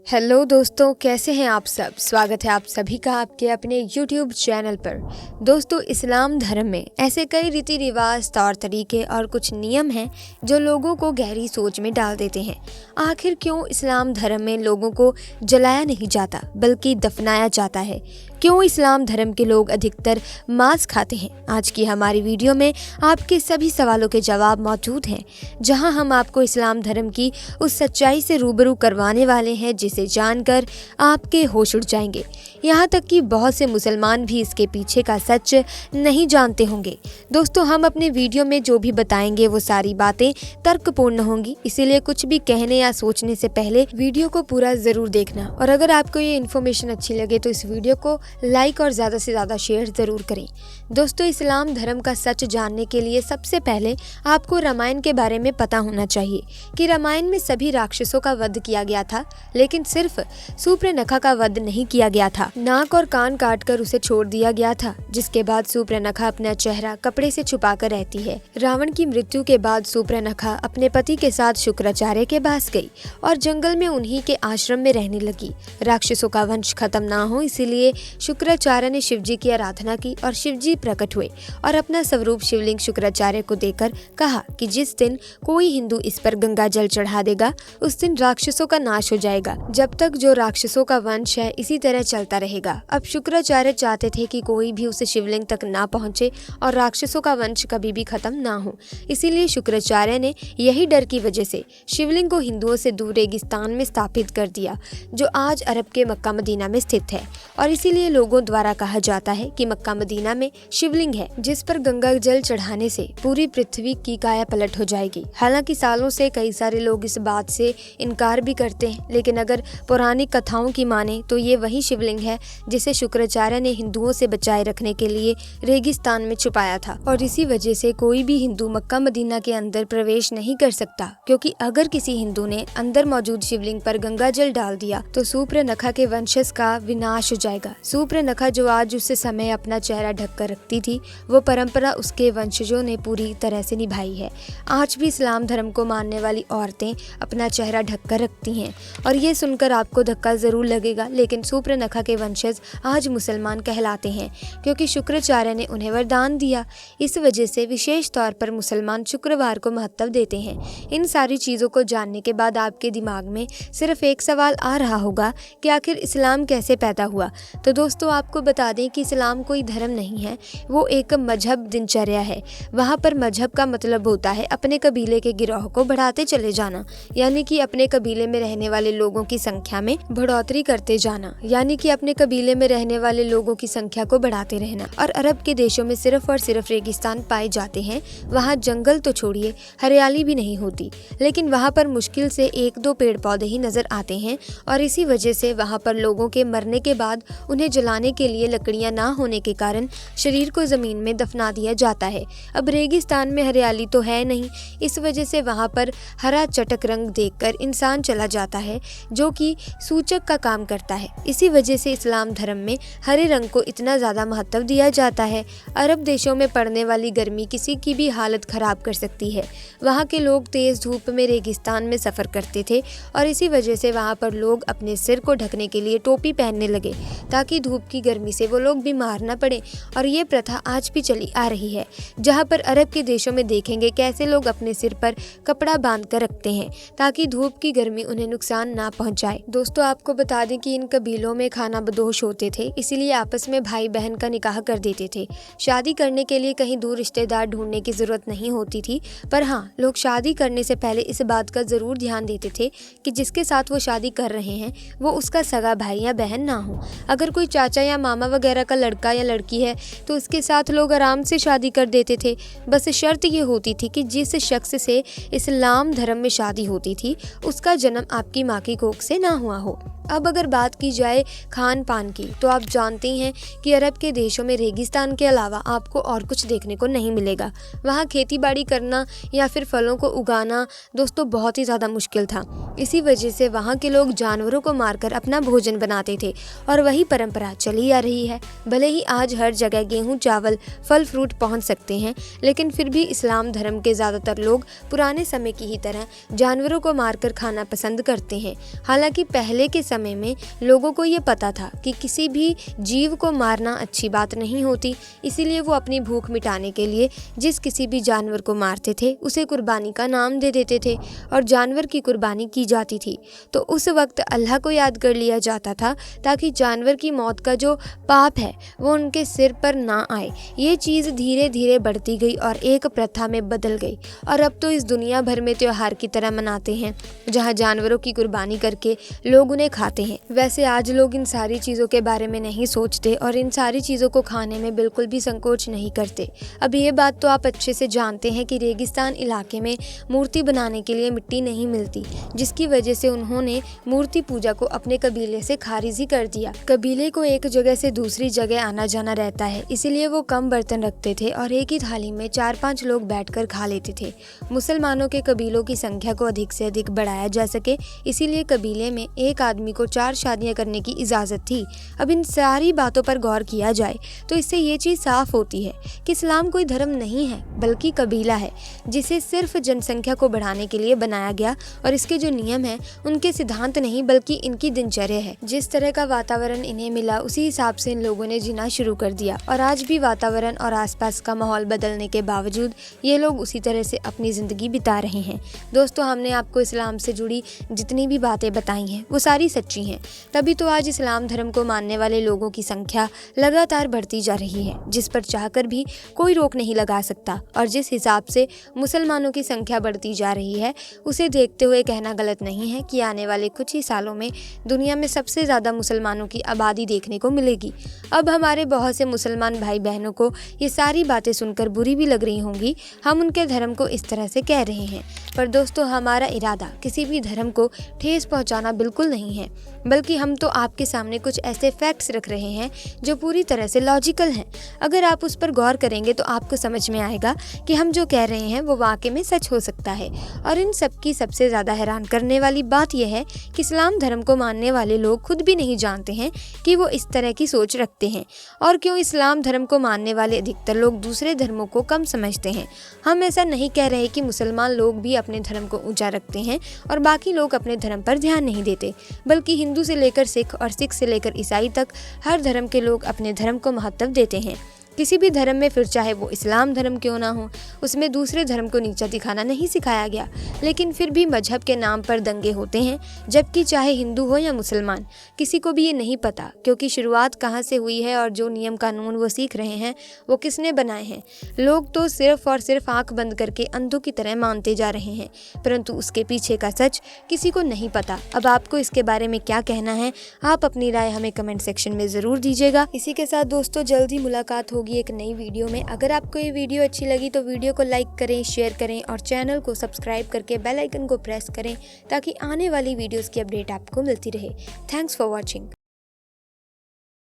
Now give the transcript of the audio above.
Hello दोस्तों, कैसे हैं आप सब। स्वागत है आप सभी का आपके अपने YouTube चैनल पर। दोस्तों, इस्लाम धर्म में ऐसे कई रीति रिवाज, तौर तरीके और कुछ नियम हैं जो लोगों को गहरी सोच में डाल देते हैं। आखिर क्यों इस्लाम धर्म में लोगों को जलाया नहीं जाता बल्कि दफनाया जाता है? क्यों इस्लाम धर्म के लोग अधिकतर मांस खाते हैं? आज की हमारी वीडियो में आपके सभी सवालों के जवाब मौजूद हैं, जहां हम आपको इस्लाम धर्म की उस सच्चाई से रूबरू करवाने वाले हैं जिसे जानकर आपके होश उड़ जाएंगे। यहाँ तक कि बहुत से मुसलमान भी इसके पीछे का सच नहीं जानते होंगे। दोस्तों, हम अपने वीडियो में जो भी बताएंगे वो सारी बातें तर्कपूर्ण होंगी, इसीलिए कुछ भी कहने या सोचने से पहले वीडियो को पूरा जरूर देखना। और अगर आपको ये इन्फॉर्मेशन अच्छी लगे तो इस वीडियो को लाइक और ज़्यादा से ज़्यादा शेयर ज़रूर करें। दोस्तों, इस्लाम धर्म का सच जानने के लिए सबसे पहले आपको रामायण के बारे में पता होना चाहिए कि रामायण में सभी राक्षसों का वध किया गया था, लेकिन सिर्फ सूर्पनखा का वध नहीं किया गया था। नाक और कान काटकर उसे छोड़ दिया गया था, जिसके बाद सूर्पनखा अपना चेहरा कपड़े से छुपाकर रहती है। रावण की मृत्यु के बाद सूर्पनखा अपने पति के साथ शुक्राचार्य के पास गई और जंगल में उन्हीं के आश्रम में रहने लगी। राक्षसों का वंश खत्म ना हो इसीलिए शुक्राचार्य ने शिवजी की आराधना की और शिवजी प्रकट हुए और अपना स्वरूप शिवलिंग शुक्राचार्य को देकर कहा कि जिस दिन कोई हिंदू इस पर गंगा जल चढ़ा देगा उस दिन राक्षसों का नाश हो जाएगा। जब तक जो राक्षसों का वंश है इसी तरह चलता रहेगा। अब शुक्राचार्य चाहते थे कि कोई भी उस शिवलिंग तक ना पहुंचे और राक्षसों का वंश कभी भी खत्म ना हो। इसीलिए शुक्राचार्य ने यही डर की वजह से शिवलिंग को हिंदुओं से दूर रेगिस्तान में स्थापित कर दिया, जो आज अरब के मक्का मदीना में स्थित है। और इसीलिए लोगों द्वारा कहा जाता है कि मक्का मदीना में शिवलिंग है जिस पर गंगा जल चढ़ाने से पूरी पृथ्वी की काया पलट हो जाएगी। हालांकि सालों से कई सारे लोग इस बात से इनकार भी करते हैं, लेकिन अगर पौराणिक कथाओं की माने तो ये वही शिवलिंग है जिसे शुक्राचार्य ने हिंदुओं से बचाए रखने के लिए रेगिस्तान में छुपाया था। और इसी वजह से कोई भी हिंदू मक्का मदीना के अंदर प्रवेश नहीं कर सकता, क्योंकि अगर किसी हिंदू ने अंदर मौजूद शिवलिंग पर गंगा जल डाल दिया तो सूर्पनखा के वंशज का विनाश हो जाएगा। सूर्पनखा जो आज उस समय अपना चेहरा ढककर रखती थी, वो परंपरा उसके वंशजों ने पूरी तरह से निभाई है। आज भी इस्लाम धर्म को मानने वाली औरतें अपना चेहरा ढककर रखती हैं। और ये सुनकर आपको धक्का जरूर लगेगा, लेकिन सूर्पनखा के वंशज आज मुसलमान कहलाते हैं, क्योंकि शुक्राचार्य ने उन्हें वरदान दिया। इस वजह से विशेष तौर पर मुसलमान शुक्रवार को महत्व देते हैं। इन सारी चीज़ों को जानने के बाद आपके दिमाग में सिर्फ एक सवाल आ रहा होगा कि आखिर इस्लाम कैसे पैदा हुआ। तो दोस्तों, आपको बता दें कि इस्लाम कोई धर्म नहीं है, वो एक मजहब दिनचर्या है। वहाँ पर मजहब का मतलब होता है अपने कबीले के गिरोह को बढ़ाते चले जाना, यानी कि अपने कबीले में रहने वाले लोगों की संख्या में बढ़ोतरी करते जाना, यानी कि अपने कबीले में रहने वाले लोगों की संख्या को बढ़ाते रहना। और अरब के देशों में सिर्फ और सिर्फ रेगिस्तान पाए जाते हैं। वहाँ जंगल तो छोड़िए, हरियाली भी नहीं होती, लेकिन वहाँ पर मुश्किल से एक दो पेड़ पौधे ही नजर आते हैं। और इसी वजह से वहाँ पर लोगों के मरने के बाद उन्हें जलाने के लिए लकड़ियां ना होने के कारण शरीर को जमीन में दफना दिया जाता है। अब रेगिस्तान में हरियाली तो है नहीं, इस वजह से वहाँ पर हरा चटक रंग देखकर इंसान चला जाता है, जो कि सूचक का काम करता है। इसी वजह से इस्लाम धर्म में हरे रंग को इतना ज़्यादा महत्व दिया जाता है। अरब देशों में पड़ने वाली गर्मी किसी की भी हालत खराब कर सकती है। वहाँ के लोग तेज़ धूप में रेगिस्तान में सफ़र करते थे और इसी वजह से वहाँ पर लोग अपने सिर को ढकने के लिए टोपी पहनने लगे, ताकि धूप की गर्मी से वो लोग बीमार न पड़े। और ये प्रथा आज भी चली आ रही है, जहाँ पर अरब के देशों में देखेंगे कैसे लोग अपने सिर पर कपड़ा बांध कर रखते हैं ताकि धूप की गर्मी उन्हें नुकसान ना पहुँचाए। दोस्तों, आपको बता दें कि इन कबीलों में खाना बदोश होते थे, इसीलिए आपस में भाई बहन का निकाह कर देते थे। शादी करने के लिए कहीं दूर रिश्तेदार ढूंढने की जरूरत नहीं होती थी, पर हाँ, लोग शादी करने से पहले इस बात का जरूर ध्यान देते थे कि जिसके साथ वो शादी कर रहे हैं वो उसका सगा भाई या बहन ना हो। अगर कोई चाचा या मामा वगैरह का लड़का या लड़की है तो उसके साथ लोग आराम से शादी कर देते थे। बस शर्त ये होती थी कि जिस शख्स से इस्लाम धर्म में शादी होती थी उसका जन्म आपकी माँ की कोख से ना हुआ हो। अब अगर बात की जाए खान पान की, तो आप जानते हैं कि अरब के देशों में रेगिस्तान के अलावा आपको और कुछ देखने को नहीं मिलेगा। वहाँ खेती बाड़ी करना या फिर फलों को उगाना दोस्तों बहुत ही ज़्यादा मुश्किल था। इसी वजह से वहाँ के लोग जानवरों को मारकर अपना भोजन बनाते थे और वही परंपरा चली आ रही है। भले ही आज हर जगह गेहूँ, चावल, फल फ्रूट पहुँच सकते हैं, लेकिन फिर भी इस्लाम धर्म के ज़्यादातर लोग पुराने समय की ही तरह जानवरों को मारकर खाना पसंद करते हैं। हालांकि पहले के समय में लोगों को ये पता था कि किसी भी जीव को मारना अच्छी बात नहीं होती, इसीलिए वो अपनी भूख मिटाने के लिए जिस किसी भी जानवर को मारते थे उसे कुर्बानी का नाम दे देते थे और जानवर की कुर्बानी की जाती थी। तो उस वक्त अल्लाह को याद कर लिया जाता था ताकि जानवर की मौत का जो पाप है वो उनके सिर पर ना आए। ये चीज़ धीरे धीरे बढ़ती गई और एक प्रथा में बदल गई और अब तो इस दुनिया भर में त्योहार की तरह मनाते हैं, जहाँ जानवरों की कुर्बानी करके लोग उन्हें खाते हैं। वैसे आज लोग इन सारी चीज़ों के बारे में नहीं सोचते और इन सारी चीज़ों को खाने में बिल्कुल भी संकोच नहीं करते। अब ये बात तो आप अच्छे से जानते हैं कि रेगिस्तान इलाके में मूर्ति बनाने के लिए मिट्टी नहीं मिलती, जिसकी वजह से उन्होंने मूर्ति पूजा को अपने कबीले से खारिज ही कर दिया। कबीले को एक जगह से दूसरी जगह आना जाना रहता है, इसीलिए वो कम बर्तन रखते थे और एक ही थाली में 4-5 लोग बैठकर खा लेते थे। मुसलमानों के कबीलों की संख्या को अधिक से अधिक बढ़ाया जा सके, इसीलिए कबीले में एक आदमी को 4 शादियां करने की इजाज़त थी। अब इन सारी बातों पर गौर किया जाए तो इससे ये चीज़ साफ होती है कि इस्लाम कोई धर्म नहीं है बल्कि कबीला है, जिसे सिर्फ जनसंख्या को बढ़ाने के लिए बनाया गया और इसके जो नियम हैं उनके सिद्धांत नहीं बल्कि इनकी दिनचर्या है। जिस तरह का वातावरण इन्हें मिला उसी हिसाब से इन लोगों ने जीना शुरू कर दिया और आज भी वातावरण और आसपास का माहौल बदलने के बावजूद ये लोग उसी तरह से अपनी ज़िंदगी बिता रहे हैं। दोस्तों, हमने आपको इस्लाम से जुड़ी जितनी भी बातें बताई हैं वो सारी सच्ची हैं, तभी तो आज इस्लाम धर्म को मानने वाले लोगों की संख्या लगातार बढ़ती जा रही है, जिस पर चाहकर भी कोई रोक नहीं लगा सकता। और जिस हिसाब से मुसलमानों की संख्या बढ़ती जा रही है उसे देखते हुए कहना गलत नहीं है कि आने वाले कुछ ही सालों में दुनिया में सबसे ज़्यादा मुसलमानों की आबादी देखने को मिलेगी। अब हमारे बहुत से मुसलमान भाई बहनों को ये सारी बातें सुनकर बुरी भी लग रही होंगी, हम उनके धर्म को इस तरह से कह रहे हैं, पर दोस्तों हमारा इरादा किसी भी धर्म को ठेस पहुंचाना बिल्कुल नहीं है, बल्कि हम तो आपके सामने कुछ ऐसे फैक्ट्स रख रहे हैं जो पूरी तरह से लॉजिकल हैं। अगर आप उस पर गौर करेंगे तो आपको समझ में आएगा कि हम जो कह रहे हैं वो वाकई में सच हो सकता है। और इन सब की सबसे ज़्यादा हैरान करने वाली बात यह है कि इस्लाम धर्म को मानने वाले लोग खुद भी नहीं जानते हैं कि वो इस तरह की सोच रखते हैं और क्यों इस्लाम धर्म को मानने वाले अधिकतर लोग दूसरे धर्मों को कम समझते हैं। हम ऐसा नहीं कह रहे कि मुसलमान लोग भी अपने धर्म को ऊंचा रखते हैं और बाकी लोग अपने धर्म पर ध्यान नहीं देते, बल्कि हिंदू से लेकर सिख और सिख से लेकर ईसाई तक हर धर्म के लोग अपने धर्म को महत्व देते हैं। किसी भी धर्म में, फिर चाहे वो इस्लाम धर्म क्यों ना हो, उसमें दूसरे धर्म को नीचा दिखाना नहीं सिखाया गया, लेकिन फिर भी मजहब के नाम पर दंगे होते हैं, जबकि चाहे हिंदू हो या मुसलमान, किसी को भी ये नहीं पता क्योंकि शुरुआत कहाँ से हुई है और जो नियम कानून वो सीख रहे हैं वो किसने बनाए हैं। लोग तो सिर्फ और सिर्फ आंख बंद करके अंधों की तरह मानते जा रहे हैं, परंतु उसके पीछे का सच किसी को नहीं पता। अब आपको इसके बारे में क्या कहना है, आप अपनी राय हमें कमेंट सेक्शन में ज़रूर दीजिएगा। इसी के साथ दोस्तों जल्द ही मुलाकात होगी एक नई वीडियो में। अगर आपको ये वीडियो अच्छी लगी तो वीडियो को लाइक करें, शेयर करें और चैनल को सब्सक्राइब करके बेल आइकन को प्रेस करें ताकि आने वाली वीडियोस की अपडेट आपको मिलती रहे। Thanks for watching.